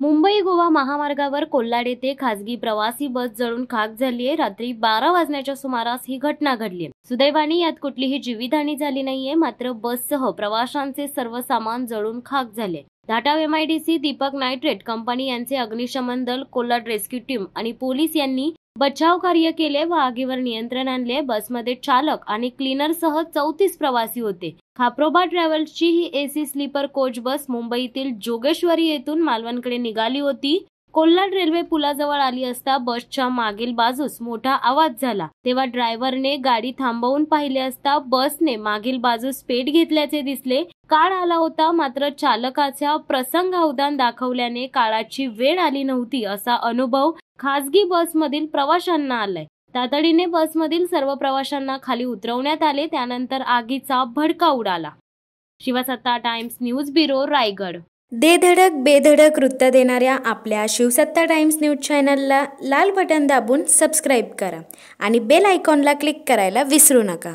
मुंबई गोवा महामार्गावर कोल्हाड येथे खासगी प्रवासी बस जळून खाक झाली आहे। रात्री 12 वाजण्याच्या सुमारास ही घटना घडली आहे। सुदैवाने यात कुठलीही जीवितहानी झाली नाहीये, मात्र बससह प्रवाशांचे सर्व सामान जळून खाक झाले। ढाटा MIDC दीपक नायट्रेट कंपनी यांचे अग्निशमन दल, कोल्हाड रेस्क्यू टीम आणि पोलीस यांनी बचाव कार्य केले व आगीवर नियंत्रण आणले। बसमध्ये चालक आणि क्लीनरसह 34 प्रवासी होते। खाप्रोबा ट्रॅव्हल्सची ही AC स्लीपर कोच बस मुंबईतील जोगेश्वरी येथून मालवणकडे निघाली होती। कोल्हाड रेल्वे पुलाजवळ आली असता बसच्या मागील बाजूस मोठा आवाज झाला, तेव्हा ड्रायव्हरने गाडी थांबवून पाहिले असता बसने मागील बाजूस पेट घेतल्याचे दिसले। काळ आला होता, मात्र चालकाच्या प्रसंगावधान दाखवल्याने काळाची वेळ आली नव्हती असा अनुभव खासगी बसमधील प्रवाशांना आलाय। तातडीने बसमधील सर्व प्रवाशांना खाली उतरवण्यात आले। त्यानंतर आगीचा भडका उडाला। शिवसत्ता टाइम्स न्यूज ब्युरो, रायगड। धडक बेधडक वृत्त देणाऱ्या आपल्या शिवसत्ता टाइम्स न्यूज चॅनलला लाल बटन दाबून सबस्क्राईब करा आणि बेल आयकॉनला क्लिक करायला विसरू नका।